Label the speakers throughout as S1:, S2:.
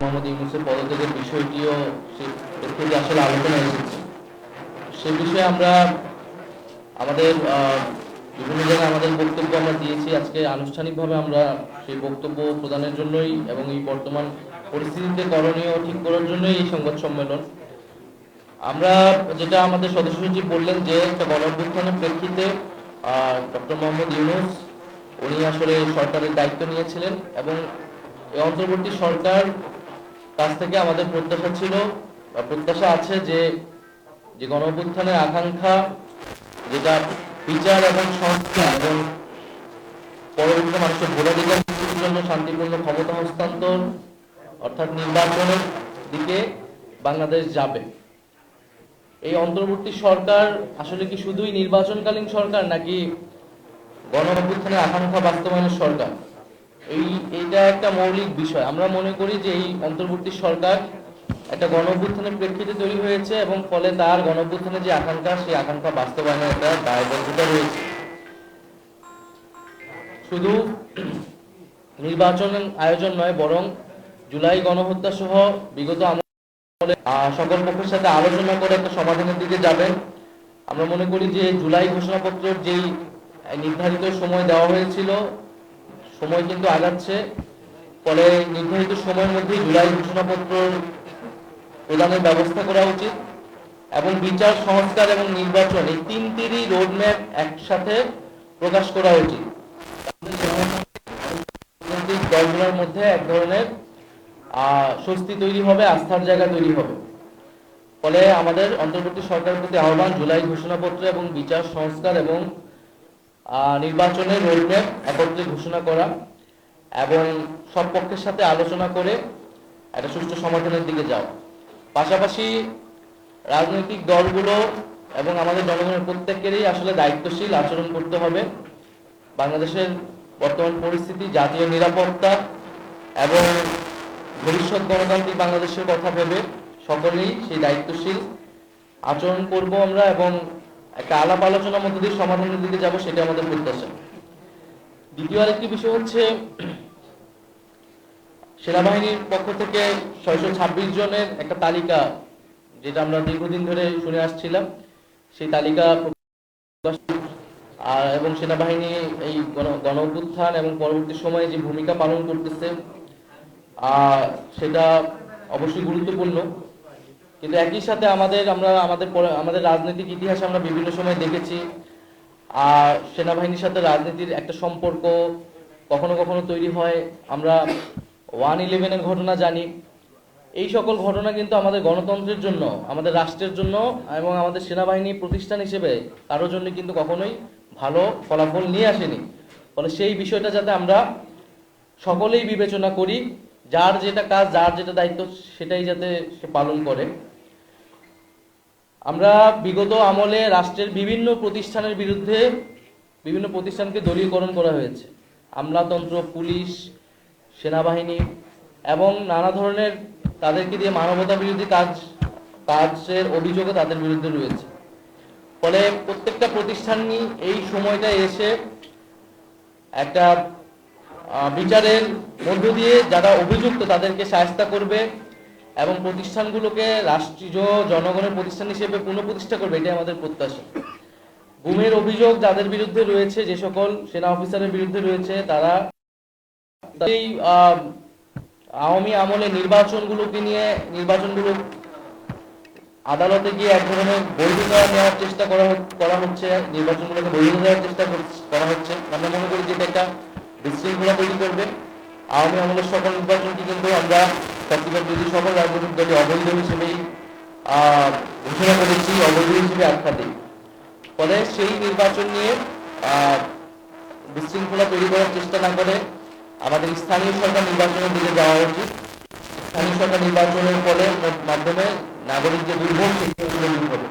S1: মোহাম্মদ ইউনূসের পদত্যাগের বিষয়টিও থেকে আসলে আলোচনা এসেছে। সে বিষয়ে আমরা আমাদের বিভিন্ন জায়গায় আমাদের বক্তব্য আমরা দিয়েছি। আজকে আনুষ্ঠানিকভাবে আমরা সেই বক্তব্য প্রদানের জন্যই এবং এই বর্তমান পরিস্থিতিতে করণীয় ঠিক করার জন্যই এই সংবাদ সম্মেলন। আমরা যেটা আমাদের সদস্য সচিব বললেন যে একটা গণঅভ্যুত্থানের প্রেক্ষিতে ডক্টর মোহাম্মদ ইউনূস উনি আসলে সরকারের দায়িত্ব নিয়েছিলেন এবং এই অন্তর্বর্তী সরকার কাছ থেকে আমাদের প্রত্যাশা ছিল বা প্রত্যাশা আছে যে গণঅভ্যুত্থানের আকাঙ্ক্ষা, যেটা বিচার এবং সংস্কার এবং পরবর্তীতে মানুষের ভোটাধিকার নিশ্চিতের জন্য শান্তিপূর্ণ ক্ষমতা হস্তান্তর অর্থাৎ নির্বাচনের দিকে বাংলাদেশ যাবে। এই অন্তর্বর্তী সরকার আসলে কি শুধুই নির্বাচনকালীন সরকার নাকি গণঅভ্যুত্থানের আকাঙ্ক্ষা বাস্তবায়নের সরকার? এইটা একটা মৌলিক বিষয়। আমরা মনে করি যে এই অন্তর্বর্তী সরকার একটা গণঅভ্যুত্থানের প্রেক্ষিতে তৈরি হয়েছে এবং ফলে তার গণঅভ্যুত্থানের যে আকাঙ্ক্ষা, সেই আকাঙ্ক্ষা বাস্তবায়নের একটা দায়বদ্ধতা রয়েছে। শুধু নির্বাচন আয়োজন নয়, বরং জুলাই গণহত্যা সহ বিগত সকল পক্ষের সাথে আলোচনা করে একটা সমাধানের দিকে যাবেন। আমরা মনে করি যে জুলাই ঘোষণাপত্রের যেই নির্ধারিত সময় দেওয়া হয়েছিল, সময় কিন্তু আগাচ্ছে, ফলে নির্ধারিত সময়ের মধ্যেই জুলাই ঘোষণাপত্র প্রদানের ব্যবস্থা করা উচিত এবং বিচার, সংস্কার এবং নির্বাচন এই তিনটিরই রোডম্যাপ একসাথে প্রকাশ করা উচিত। দলগুলোর মধ্যে এক ধরনের স্বস্তি তৈরি হবে, আস্থার জায়গা তৈরি হবে। ফলে আমাদের অন্তর্বর্তী সরকারের প্রতি আহ্বান, জুলাই ঘোষণাপত্র এবং বিচার, সংস্কার এবং নির্বাচনের রোডম্যাপ একত্রে ঘোষণা করা এবং সব পক্ষের সাথে আলোচনা করে একটা সুষ্ঠু সমাধানের দিকে যাওয়া। পাশাপাশি রাজনৈতিক দলগুলো এবং আমাদের জনগণের প্রত্যেকেরই আসলে দায়িত্বশীল আচরণ করতে হবে। বাংলাদেশের বর্তমান পরিস্থিতি, জাতীয় নিরাপত্তা এবং ভবিষ্যৎ গণতান্ত্রিক বাংলাদেশের কথা ভেবে সকলেই সেই দায়িত্বশীল আচরণ করব আমরা এবং একটা আলাপ আলোচনার মধ্যে দিয়ে সমাধানের দিকে যাব, সেটা আমাদের প্রত্যাশা। দ্বিতীয় আরেকটি বিষয় হচ্ছে, সেনাবাহিনীর পক্ষ থেকে 626 জনের একটা তালিকা, যেটা আমরা দীর্ঘদিন ধরে শুনে আসছিলাম, সেই তালিকা এবং সেনাবাহিনী এই গণঅভ্যুত্থান এবং পরবর্তী সময়ে যে ভূমিকা পালন করতেছে সেটা অবশ্যই গুরুত্বপূর্ণ। কিন্তু একই সাথে আমাদের রাজনৈতিক ইতিহাসে আমরা বিভিন্ন সময় দেখেছি সেনাবাহিনীর সাথে রাজনীতির একটা সম্পর্ক কখনো কখনো তৈরি হয়। আমরা 1/11-এর ঘটনা জানি। এই সকল ঘটনা কিন্তু আমাদের গণতন্ত্রের জন্য, আমাদের রাষ্ট্রের জন্য এবং আমাদের সেনাবাহিনী প্রতিষ্ঠান হিসেবে কারোর জন্য কিন্তু কখনোই ভালো ফলাফল নিয়ে আসেনি। ফলে সেই বিষয়টা যাতে আমরা সকলেই বিবেচনা করি, যার যেটা কাজ, যার যেটা দায়িত্ব, সেটাই যাতে সে পালন করে। আমরা বিগত আমলে রাষ্ট্রের বিভিন্ন প্রতিষ্ঠানের বিরুদ্ধে বিভিন্ন প্রতিষ্ঠানকে দলীয়করণ করা হয়েছে। আমলাতন্ত্র, পুলিশ, সেনাবাহিনী এবং নানা ধরনের তাদেরকে দিয়ে মানবতা বিরোধী কাজের অভিযোগও তাদের বিরুদ্ধে রয়েছে। ফলে প্রত্যেকটা প্রতিষ্ঠানই এই সময়টা এসে একটা বিচারের মধ্য দিয়ে যারা অভিযুক্ত তাদেরকে শায়েস্তা করবে এবং প্রতিষ্ঠানগুলোকে রাষ্ট্রীয় জনগণের প্রতিষ্ঠান হিসেবে পুনঃপ্রতিষ্ঠা করবে, এটাই আমাদের প্রত্যাশা। গুমের অভিযোগ যাদের বিরুদ্ধে রয়েছে, যে সকল সেনা অফিসারের বিরুদ্ধে রয়েছে, তারা এই আওয়ামী আমলে নির্বাচনগুলো আদালতে গিয়ে এক ধরনের বৈধতা নেওয়ার চেষ্টা করা হচ্ছে, নির্বাচনগুলোকে বৈধতা দেওয়ার চেষ্টা করা হচ্ছে। আমরা মনে করি যে এটা একটা বিশৃঙ্খলা তৈরি করবে। আওয়ামী আমলের সকল নির্বাচনকে কিন্তু আমরা যদি সকল রাজনৈতিক দলই অবৈধ হিসেবেই ঘোষণা করেছি, অবৈধ হিসেবে আখ্যা দিই। ফলে সেই নির্বাচন নিয়ে বিশৃঙ্খলা তৈরি করার চেষ্টা না করে আমাদের স্থানীয় সরকার নির্বাচনের দিকে যাওয়া উচিত। স্থানীয় সরকার নির্বাচনের ফলে মাধ্যমে নাগরিক যে দুর্ভোগ, সেগুলো দূর হবে।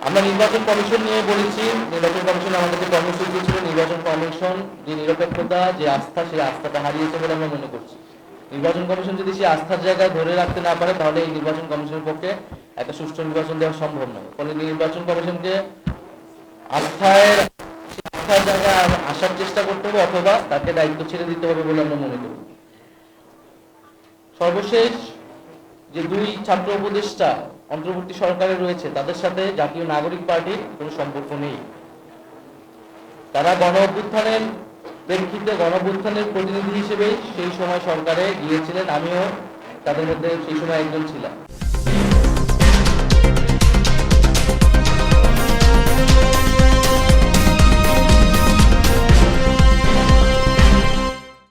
S1: আমরা নির্বাচন কমিশন নিয়ে বলেছি, নির্বাচন কমিশন আমাদেরকে কর্মসূচি ছিল। নির্বাচন কমিশন যে নিরপেক্ষতা, যে আস্থা, সেই আস্থাটা হারিয়েছে বলে আমরা মনে করছি। নির্বাচন কমিশন যদি সেই আস্থার জায়গায় ধরে রাখতে না পারে, তাহলে এই নির্বাচন কমিশনের পক্ষে একটা সুষ্ঠু নির্বাচন দেওয়া সম্ভব নয়। ফলে নির্বাচন কমিশনকে আস্থার জায়গায় আসার চেষ্টা করতে হবে, অথবা তাকে দায়িত্ব ছেড়ে দিতে হবে বলে আমরা মনে করি। সর্বশেষ যে দুই ছাত্র উপদেষ্টা অন্তর্বর্তী সরকারে রয়েছে তাদের সাথে জাতীয় নাগরিক পার্টির কোনো সম্পর্ক নেই। তারা গণ অভ্যুত্থানের প্রেক্ষিতে গণ অভ্যুত্থানের প্রতিনিধি হিসেবেই সেই সময় সরকারে গিয়েছিলেন, আমিও তাদের মধ্যে সেই সময় একজন ছিলাম।